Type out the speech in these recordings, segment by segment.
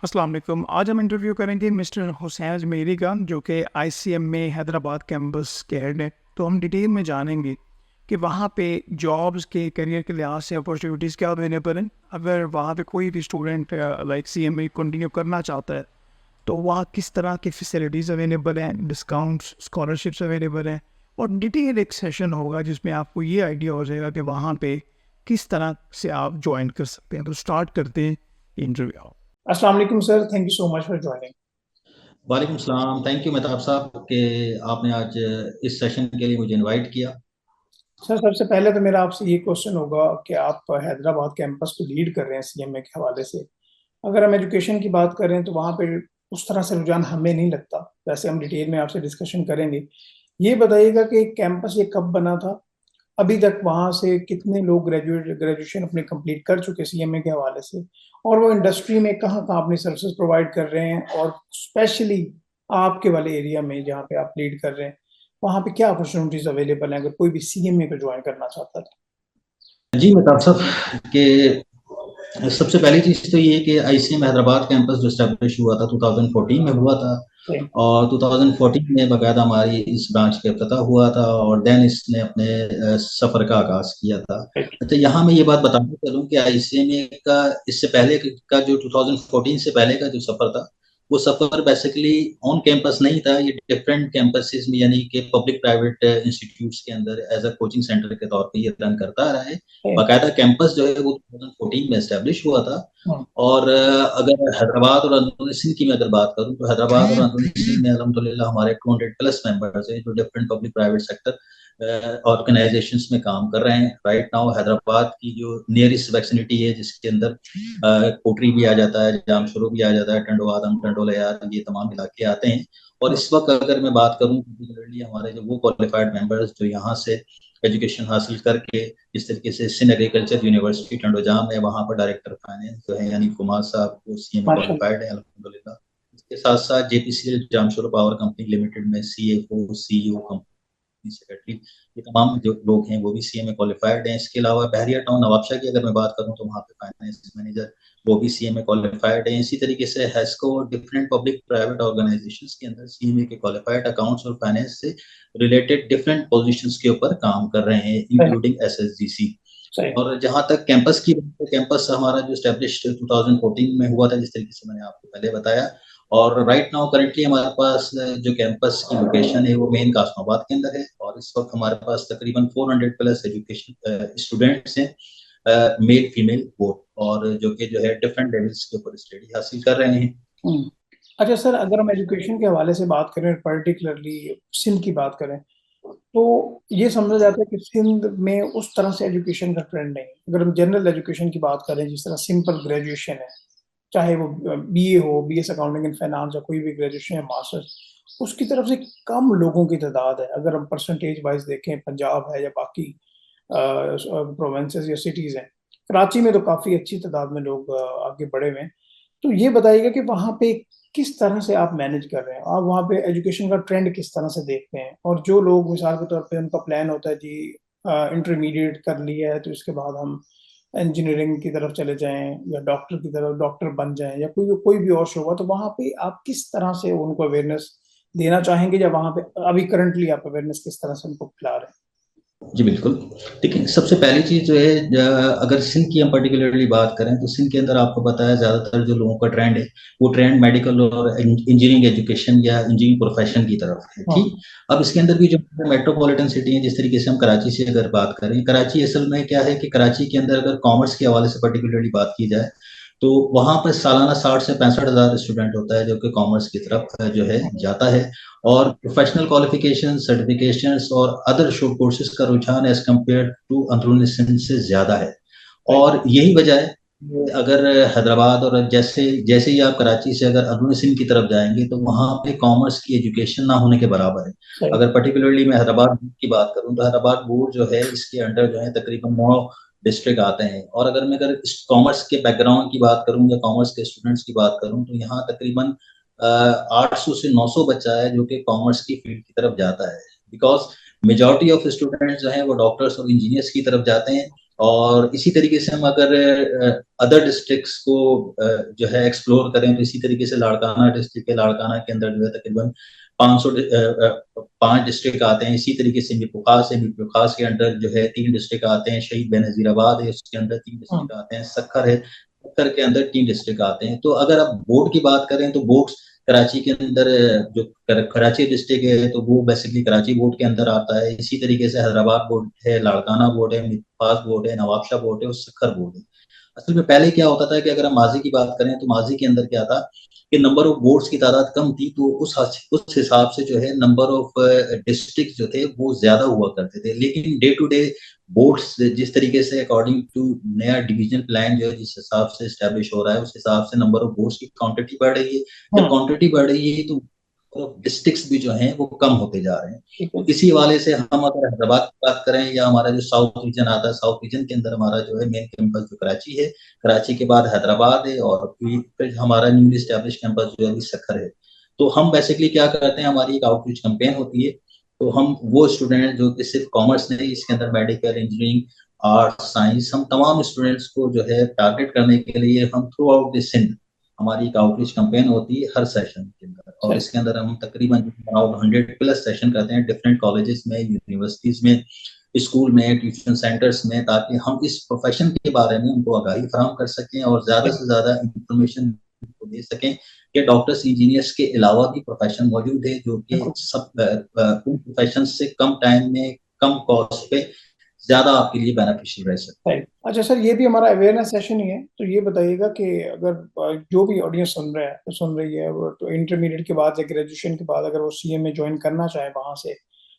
अस्सलाम वालेकुम। आज हम इंटरव्यू करेंगे मिस्टर हुसैन अजमेरी का, जो कि आईसीएम में हैदराबाद कैंपस के हेड हैं। तो हम डिटेल में जानेंगे कि वहाँ पे जॉब्स के करियर के लिहाज से अपॉर्चुनिटीज़ क्या अवेलेबल हैं। अगर वहाँ पे कोई भी स्टूडेंट लाइक सीएम में कंटिन्यू करना चाहता है तो वहाँ किस तरह की फैसिलिटीज़ अवेलेबल हैं, डिस्काउंट्स, स्कॉलरशिप्स अवेलेबल हैं। और डिटेल एक सेशन होगा जिसमें आपको ये आइडिया हो जाएगा कि वहाँ पे किस तरह से आप ज्वाइन कर सकते हैं। तो स्टार्ट करते हैं इंटरव्यू। अस्सलाम वालेकुम sir, thank you so much for joining. वालेकुम सलाम। थैंक यू मेहताब साहब कि आपने आज इस सेशन के लिए मुझे इनवाइट किया। सर, सबसे पहले तो मेरा आपसे ये क्वेश्चन होगा कि आप हैदराबाद कैंपस को लीड कर रहे हैं सीएमए के हवाले से। अगर हम एजुकेशन की बात करें तो वहाँ पे उस तरह से रुझान हमें नहीं लगता। वैसे हम डिटेल में आपसे डिस्कशन करेंगे। ये बताइएगा कि कैंपस ये कब बना था? अभी तक वहाँ से कितने लोग ग्रेजुएशन अपनी कंप्लीट कर चुके सीएमए के हवाले से? और वो इंडस्ट्री में कहाँ-कहाँ अपनी सर्विसेज प्रोवाइड कर रहे हैं? और स्पेशली आपके वाले एरिया में जहाँ पे आप लीड कर रहे हैं, वहाँ पे क्या अपॉर्चुनिटीज़ अवेलेबल हैं अगर कोई भी सीएमए को जॉइन करना चाहता है? जी मेहताब साहब कि सबसे पहली चीज़ तो ये कि आईसीएम हैदराबाद कैंपस जो स्टैब्लिश हुआ था 2014 में हुआ था। जी। और 2014 में बाकायदा हमारी इस ब्रांच का इफ्तिताह हुआ था और देन इसने अपने सफ़र का आगाज़ किया था। राइट। अच्छा, यहाँ मैं ये बात बताना चलूँ कि आईसीएम का इससे पहले का जो 2014 से पहले का जो सफ़र था, वो सफ़र बेसिकली ऑन कैंपस नहीं था। ये डिफरेंट कैंपसेस में यानी कि पब्लिक प्राइवेट इंस्टीट्यूट्स के अंदर एज़ अ कोचिंग सेंटर के तौर पे ये रन करता आ रहा है। जी। बाकायदा कैंपस जो है वो 2014 में एस्टेब्लिश हुआ था। हुँ। और अगर हैदराबाद और अंदरूनी सिंध की मैं अगर बात करूँ तो हैदराबाद और अंदरूनी सिंध में अल्हम्दुलिल्लाह हमारे 200 प्लस मेंबर्स हैं जो different public private sector organisations में काम कर रहे हैं। राइट नाउ हैदराबाद की जो नियरेस्ट वैक्सिनिटी है जिसके अंदर कोटरी भी आ जाता है, जामशुरू भी आ जाता है, टंडोआदम, टंडोलयार, ये तमाम इलाके आते हैं। और हुँ। इस वक्त अगर मैं बात करूँ पर्टिकुलरली हमारे जो वो क्वालिफाइड मेंबर्स जो यहाँ से एजुकेशन हासिल करके जिस तरीके से सिंध एग्रीकल्चर यूनिवर्सिटी टंडोजाम में वहाँ पर डायरेक्टर फाइनेंस जो है यानी कुमार साहब वो सीएमए माशाल्लाह। क्वालिफाइड है अल्हम्दुलिल्लाह। इसके साथ साथ जेपीसीएल जामशुरा पावर कंपनी लिमिटेड में सीएफओ सीईओ कंपनी सेक्रेटरी ये तमाम जो लोग हैं वो भी सीएमए क्वालिफाइड हैं। इसके अलावा बहरिया टाउन नवाबशाह की अगर मैं बात करूँ तो वहाँ पे फाइनेंस मैनेजर वो भी सीएमए क्वालिफाइड हैं। इसी तरीके से हैस्को और डिफरेंट पब्लिक प्राइवेट ऑर्गेनाइजेशंस के अंदर सीएमए के क्वालिफाइड अकाउंट्स और फाइनेंस से रिलेटेड डिफरेंट पोजीशंस के ऊपर काम कर रहे हैं सही। इंक्लूडिंग एसएसजीसी। सही। और जहाँ तक कैंपस की बात है, कैंपस हमारा जो एस्टेब्लिश 2014 में हुआ था जिस तरीके से मैंने आपको पहले बताया। और राइट नाउ करेंटली हमारे पास जो कैंपस की लोकेशन है वो मेन कासमाबाद के अंदर है और इस वक्त हमारे पास तकरीबन 400 प्लस एजुकेशन स्टूडेंट्स हैं, मेल फीमेल बोथ, और जो कि जो है डिफरेंट लेवल्स के ऊपर स्टडी हासिल कर रहे हैं। हुँ। अच्छा सर, अगर हम एजुकेशन के हवाले से बात करें, पर्टिकुलरली सिंध की बात करें, तो ये समझा जाता है कि सिंध में उस तरह से एजुकेशन का ट्रेंड नहीं है। अगर हम जनरल एजुकेशन की बात करें, जिस तरह सिंपल ग्रेजुएशन है, चाहे वो बीए हो, बीएस अकाउंटिंग एंड फाइनेंस या कोई भी ग्रेजुएशन या मास्टर्स, उसकी तरफ से कम लोगों की तादाद है। अगर हम परसेंटेज वाइज़ देखें, पंजाब है या बाकी प्रोविंसेस या सिटीज़ हैं। कराची में तो काफ़ी अच्छी तादाद में लोग आगे बढ़े हुए हैं। तो ये बताइएगा कि वहाँ पे किस तरह से आप मैनेज कर रहे हैं? आप वहाँ पे एजुकेशन का ट्रेंड किस तरह से देखते हैं? और जो लोग मिसाल के तौर पे उनका प्लान होता है जी इंटरमीडिएट कर लिया है तो इसके बाद हम इंजीनियरिंग की तरफ चले जाएँ या डॉक्टर की तरफ डॉक्टर बन जाएँ या कोई भी और शोबा, तो वहाँ पे आप किस तरह से उनको अवेयरनेस देना चाहेंगे या वहाँ पे अभी करंटली आप अवेयरनेस किस तरह से उनको फैला रहे हैं? जी, बिल्कुल। देखिए, सबसे पहली चीज़ जो है अगर सिंध की हम पर्टिकुलरली बात करें, तो सिंध के अंदर आपको पता है ज़्यादातर जो लोगों का ट्रेंड है, वो ट्रेंड मेडिकल और इंजीनियरिंग एजुकेशन या इंजीनियरिंग प्रोफ़ेशन की तरफ है, हाँ। ठीक? अब इसके अंदर भी जो मेट्रोपॉलिटन सिटी है, जिस तरीके से हम कराची से अगर बात करें, कराची असल में क्या है कि कराची के अंदर अगर कॉमर्स के हवाले से पर्टिकुलरली बात की जाए, तो वहाँ पर सालाना 60 से 65 हज़ार स्टूडेंट होता है, जो कि कॉमर्स की तरफ जो है जाता है। और प्रोफेशनल क्वालिफिकेशन, सर्टिफिकेशंस और अदर शॉर्ट कोर्सेज का रुझान एज़ कम्पेयर टू अंदरूनी सिंध से ज़्यादा है। राइट। और यही वजह है कि अगर हैदराबाद और जैसे जैसे ही आप कराची से अगर अंदरूनी सिंध की तरफ जाएँगे, तो वहाँ पे कॉमर्स की एजुकेशन ना होने के बराबर है। सही। अगर पर्टिकुलरली मैं हैदराबाद की बात करूँ, तो हैदराबाद बोर्ड जो है, इसके अंडर जो है तकरीबन 9 डिस्ट्रिक्ट आते हैं। और अगर इस कॉमर्स के बैकग्राउंड की बात करूँ या कॉमर्स के स्टूडेंट्स की बात करूँ, तो यहाँ तकरीबन 800 से 900 बच्चा है जो कि कॉमर्स की फील्ड की तरफ जाता है। बिकॉज़ मेजॉरिटी ऑफ स्टूडेंट्स जो हैं वो डॉक्टर्स और इंजीनियर्स की तरफ जाते हैं और इसी तरीके से हम अगर अदर डिस्ट्रिक्ट्स को जो है एक्सप्लोर करें तो इसी तरीके से लाड़काना डिस्ट्रिक्ट है, लाड़काना के अंदर जो है तकरीबन 500 5 डिस्ट्रिक्ट आते हैं। इसी तरीके से मीरपुर खास के अंदर जो है 3 डिस्ट्रिक्ट आते हैं, शहीद बेनजीराबाद है उसके अंदर 3 डिस्ट्रिक्ट आते हैं, सक्खर है, सक्खर के अंदर 3 डिस्ट्रिक्ट आते हैं। तो अगर आप बोर्ड की बात करें तो बोर्ड कराची के अंदर जो कराची डिस्ट्रिक्ट है तो वो बेसिकली कराची बोर्ड के अंदर आता है। इसी तरीके से हैदराबाद बोर्ड है, लाड़काना बोर्ड है, मिर्पास बोर्ड है, नवाबशाह बोर्ड है और सक्खर बोर्ड है। असल में पहले क्या होता था कि अगर हम माजी की बात करें तो माजी के अंदर क्या था कि नंबर ऑफ बोर्ड्स की तादाद कम थी, तो उस हिसाब से जो है नंबर ऑफ डिस्ट्रिक्ट जो थे वो ज्यादा हुआ करते थे। लेकिन डे टू डे बोर्ड्स जिस तरीके से अकॉर्डिंग टू नया डिवीजन प्लान जो है जिस हिसाब से स्टैब्लिश हो रहा है उस हिसाब से नंबर ऑफ बोर्ड्स की क्वांटिटी बढ़ रही है। जब क्वांटिटी बढ़ रही है तो डिस्ट्रिक्ट्स भी जो हैं वो कम होते जा रहे हैं। तो इसी हवाले से हम अगर हैदराबाद की बात करें या हमारा जो साउथ रीजन आता है, साउथ रीजन के अंदर हमारा जो है मेन कैंपस जो कराची है, कराची के बाद हैदराबाद है और फिर हमारा न्यूली स्टैब्लिश कैंपस जो है अभी सक्खर है। तो हम बेसिकली क्या करते हैं, हमारी एक आउटरीच कैंपेन होती है। तो हम वो स्टूडेंट जो कि सिर्फ कॉमर्स नहीं, इसके अंदर मेडिकल, इंजीनियरिंग, आर्ट, साइंस, हम तमाम स्टूडेंट्स को जो है टारगेट करने के लिए हम थ्रू आउट द सिंध हमारी एक आउटरीच कैंपेन होती है हर सेशन के अंदर। और इसके अंदर हम तकरीबन अराउंड 100+ सेशन करते हैं डिफरेंट कॉलेजेस में, यूनिवर्सिटीज में, स्कूल में, ट्यूशन सेंटर्स में, ताकि हम इस प्रोफेशन के बारे में उनको आगाही फराहम कर सकें और ज्यादा से ज्यादा इंफॉर्मेशन दे सकें कि डॉक्टर्स इंजीनियर्स के अलावा भी प्रोफेशन मौजूद है जो कि सब उन प्रोफेशन से कम टाइम में कम कॉस्ट पे ज्यादा आपके लिए बेनिफिशियल रह सकता है। अच्छा सर, ये भी हमारा अवेयरनेस सेशन ही है, तो ये बताइएगा कि अगर जो भी ऑडियंस सुन रही है वो तो इंटरमीडिएट के बाद या ग्रेजुएशन के बाद अगर वो सीए में ज्वाइन करना चाहे वहां से,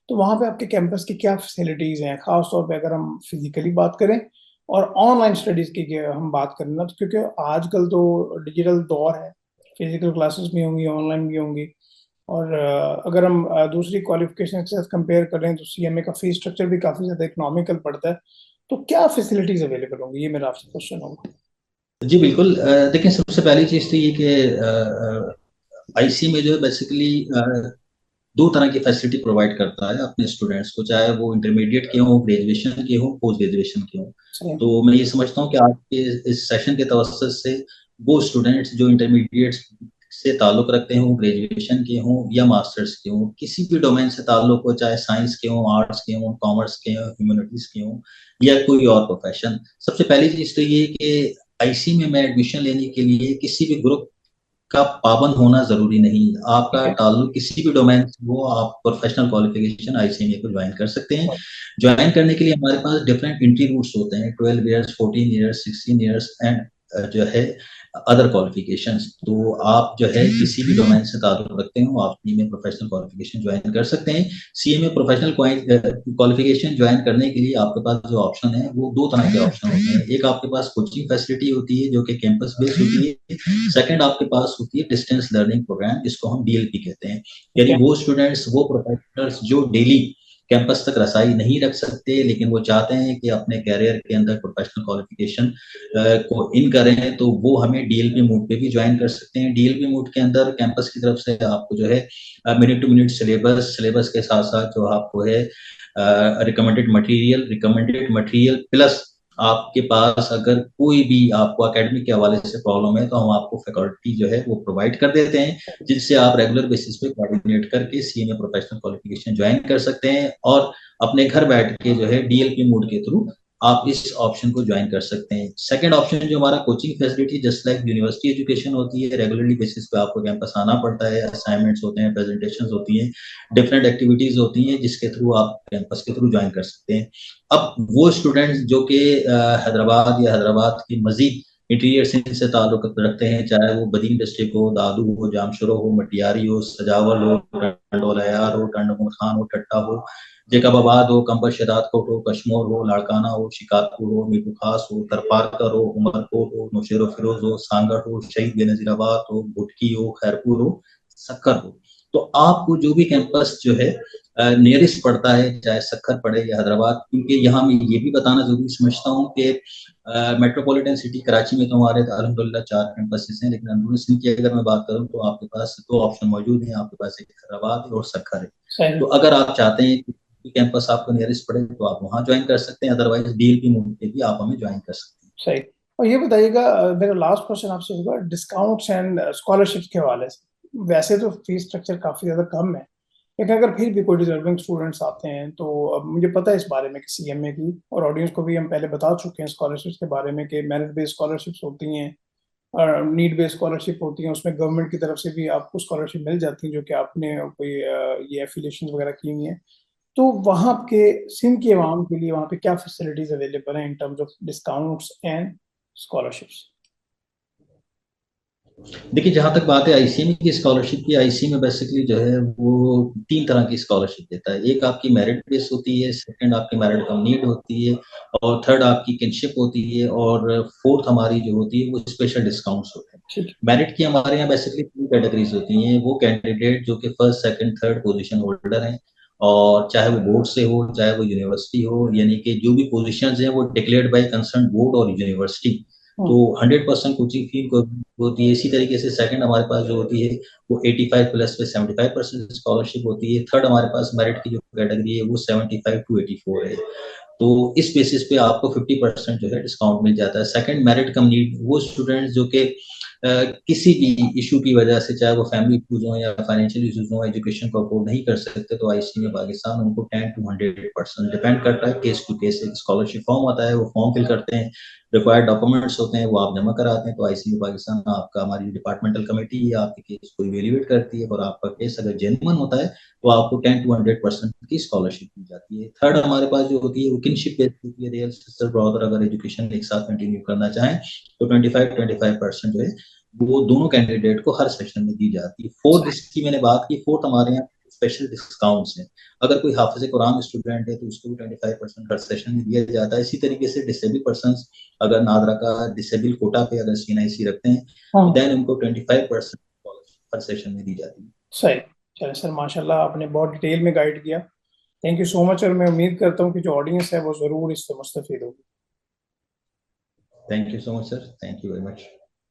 तो वहां पे आपके कैंपस की क्या फैसिलिटीज हैं, खास तौर पे अगर हम फिजिकली बात करें और ऑनलाइन स्टडीज की हम बात करें ना, तो क्योंकि आजकल तो डिजिटल दौर है, फिजिकल क्लासेस भी होंगी, ऑनलाइन भी होंगी। और अगर हम दूसरी क्वालिफिकेशन के साथ कंपेयर करें तो सीएमए का फीस स्ट्रक्चर भी काफी ज्यादा इकोनॉमिकल पड़ता है। तो क्या फैसिलिटीज अवेलेबल होंगी, ये मेरा आपसे क्वेश्चन होगा। जी बिल्कुल। देखिए सबसे पहली चीज तो ये कि आईसी में जो है बेसिकली 2 तरह की फैसिलिटी प्रोवाइड करता है अपने स्टूडेंट्स को, चाहे वो इंटरमीडिएट के हों, ग्रेजुएशन के हों, पोस्ट ग्रेजुएशन के हों। तो मैं ये समझता हूँ कि आज के इस सेशन के तवज्जुह से वो स्टूडेंट्स जो इंटरमीडिएट से ताल्लुक रखते हैं, वो ग्रेजुएशन के हों या मास्टर्स के हों, किसी भी डोमेन से ताल्लुक हो, चाहे साइंस के हों, आर्ट्स के हों, कॉमर्स के हों, ह्यूमैनिटीज के हों या कोई और प्रोफेशन, सबसे पहली चीज तो ये कि आईसी में मैं एडमिशन लेने के लिए किसी भी ग्रुप का पाबंद होना जरूरी नहीं। आपका ताल्लुक किसी भी डोमेन से हो, आप प्रोफेशनल क्वालिफिकेशन आईसीएमए को ज्वाइन कर सकते हैं। ज्वाइन करने के लिए हमारे पास डिफरेंट एंट्री रूट्स होते हैं, 12 इयर्स, 14 इयर्स, 16 इयर्स एंड जो है अदर क्वालिफिकेशंस। तो आप जो है किसी भी डोमेन से ताल्लुक रखते हो, आप सीएमए प्रोफेशनल क्वालिफिकेशन ज्वाइन कर सकते हैं। सीएमए प्रोफेशनल क्वालिफिकेशन ज्वाइन करने के लिए आपके पास जो ऑप्शन है वो 2 तरह के ऑप्शन होते हैं। एक आपके पास कोचिंग फैसिलिटी होती है जो कि कैंपस बेस्ड होती है। सेकंड आपके पास होती है डिस्टेंस लर्निंग प्रोग्राम, जिसको हम डीएलपी कहते हैं। यानी वो स्टूडेंट्स, वो प्रोफेशनल्स जो डेली कैंपस तक रसाई नहीं रख सकते लेकिन वो चाहते हैं कि अपने कैरियर के अंदर प्रोफेशनल क्वालिफिकेशन को इन करें, तो वो हमें डीएलपी मोड पे भी ज्वाइन कर सकते हैं। डीएलपी मोड के अंदर कैंपस की तरफ से आपको जो है मिनट टू मिनट सिलेबस के साथ साथ जो आपको है रिकमेंडेड मटेरियल प्लस आपके पास अगर कोई भी आपको एकेडमिक के हवाले से प्रॉब्लम है तो हम आपको फैकल्टी जो है वो प्रोवाइड कर देते हैं, जिससे आप रेगुलर बेसिस पे कोऑर्डिनेट करके सीएमए प्रोफेशनल क्वालिफिकेशन ज्वाइन कर सकते हैं और अपने घर बैठ के जो है डीएलपी मोड के थ्रू आप इस ऑप्शन को ज्वाइन कर सकते हैं। सेकंड ऑप्शन जो हमारा coaching facility, just like university education होती है, रेगुलरली बेसिस पे आपको कैंपस आना पड़ता है, असाइनमेंट्स होते हैं, प्रेजेंटेशंस होती हैं, डिफरेंट एक्टिविटीज होती हैं जिसके थ्रू आप कैंपस के थ्रू ज्वाइन कर सकते हैं। अब वो स्टूडेंट्स जो कि हैदराबाद या हैदराबाद की मजीद इंटीरियर से ताल्लुक रखते हैं, चाहे वो बदीन डिस्ट्रिक्ट हो, दादू हो, जामशुरो हो, मटियारी हो, सजावल हो, टंडोलयार हो, टंडमुर खान हो, टट्टा हो, जेकबाबाद हो, कंबर शदादकोट हो, कश्मोर हो, लाड़काना हो, शिकारपुर हो, मीरपुर खास हो, तरपारकर हो, उमरकोट हो, नौशेरो फिरोज हो, सांगड़ हो, शहीद बेनजीराबाद हो, भुटकी हो, खैरपुर हो, सक्कर हो। तो आपको जो भी कैंपस जो है नियरेस्ट पड़ता है, चाहे सक्खर पड़े या हैदराबाद, क्योंकि यहाँ मैं ये भी बताना जरूरी समझता हूँ कि मेट्रोपॉलिटन सिटी कराची में तो हमारे अल्हम्दुलिल्लाह 4 कैंपसेस हैं, लेकिन अंदरूनी सिंध की अगर मैं बात करूँ तो आपके पास 2 ऑप्शन मौजूद हैं, आपके पास एक हैदराबाद और सक्खर है। तो अगर आप चाहते हैं कोई कैंपस आपको नियरेस्ट पड़े तो आप वहाँ ज्वाइन कर सकते हैं, अदरवाइज DLP मोड पे भी आप हमें ज्वाइन कर सकते हैं। सही। और ये बताइएगा, मेरा लास्ट क्वेश्चन आपसे होगा डिस्काउंट्स एंड स्कॉलरशिप्स के हवाले से। वैसे तो फीस स्ट्रक्चर काफ़ी ज़्यादा कम है, लेकिन अगर फिर भी कोई डिजर्विंग स्टूडेंट्स आते हैं तो अब मुझे पता है इस बारे में कि CMA की और ऑडियंस को भी हम पहले बता चुके हैं स्कॉलरशिप्स के बारे में कि मेरिट बेस्ड स्कॉलरशिप्स होती हैं और नीड बेस्ड स्कॉलरशिप होती हैं, उसमें गवर्नमेंट की तरफ से भी आपको स्कॉलरशिप मिल जाती है जो कि आपने कोई ये एफिलिएशन वगैरह की हुई हैं। तो वहाँ के सिंध के अवाम के लिए वहाँ पे क्या फैसिलिटीज अवेलेबल हैं in terms of discounts and scholarships? देखिए, जहाँ तक बात है ICME की स्कॉलरशिप की, ICME बेसिकली जो है वो 3 तरह की स्कॉलरशिप देता है। एक आपकी मेरिट बेस होती है, सेकंड आपकी मेरिट कम नीड होती है और थर्ड आपकी किनशिप होती है और फोर्थ हमारी जो होती है वो स्पेशल डिस्काउंट्स होते हैं। ठीक। मेरिट की हमारे यहाँ बेसिकली 3 कैटेगरीज होती हैं। वो कैंडिडेट जो कि first, second, third position holder हैं और चाहे वो बोर्ड से हो, चाहे वो यूनिवर्सिटी हो, यानी कि जो भी पोजीशंस हैं वो डिक्लेयर्ड बाय कंसर्न बोर्ड और यूनिवर्सिटी, तो 100% कोचिंग फी को होती है। इसी तरीके से सेकंड हमारे पास जो होती है वो 85 प्लस पे 75% स्कॉलरशिप होती है। थर्ड हमारे पास मेरिट की जो कैटेगरी है वो 75 टू 84 है। तो इस बेसिस पे आपको 50% जो है डिस्काउंट मिल जाता है। सेकंड, मेरिट कम नीड, वो स्टूडेंट्स जो कि किसी भी इशू की वजह से, चाहे वो फैमिली इशूज हो या फाइनेंशियल इशूज हो, एजुकेशन को अफोर्ड नहीं कर सकते, तो ICME पाकिस्तान उनको 10 to 100% डिपेंड करता है, केस टू केस एक स्कॉलरशिप फॉर्म आता है, वो फॉर्म फिल करते हैं, रिक्वायर्ड डॉक्यूमेंट्स होते हैं वो आप जमा कराते हैं, तो ICME पाकिस्तान आपका, हमारी डिपार्टमेंटल कमेटी है आपके केस को इवेल्युएट करती है और आपका केस अगर जेन्युइन होता है तो आपको 10 to 100% की स्कॉलरशिप दी जाती है। थर्ड हमारे पास जो होती है वो किनशिप बेस्ड होती है। रियल सिस्टर ब्रदर अगर एजुकेशन एक साथ कंटिन्यू करना चाहें तो 25% जो है वो दोनों कैंडिडेट को हर सेशन में दी जाती है। फोर्थ, जिसकी मैंने बात की, फोर्थ हमारे यहाँ स्पेशल डिस्काउंट्स हैं। अगर कोई हाफिज कुरान स्टूडेंट है तो उसको भी 25% हर सेशन में दिया जाता है। इसी तरीके से डिसेबल पर्संस अगर नादरा का डिसेबल कोटा पे अगर CNIC रखते हैं तो देन उनको 25% हर सेशन में दी जाती है। सही। चलिए सर, माशाल्लाह आपने बहुत डिटेल में गाइड किया। थैंक यू सो मच और मैं उम्मीद करता हूँ कि जो ऑडियंस है वो ज़रूर इससे मुस्तफीद होगी। Thank you so much sir, thank you very much.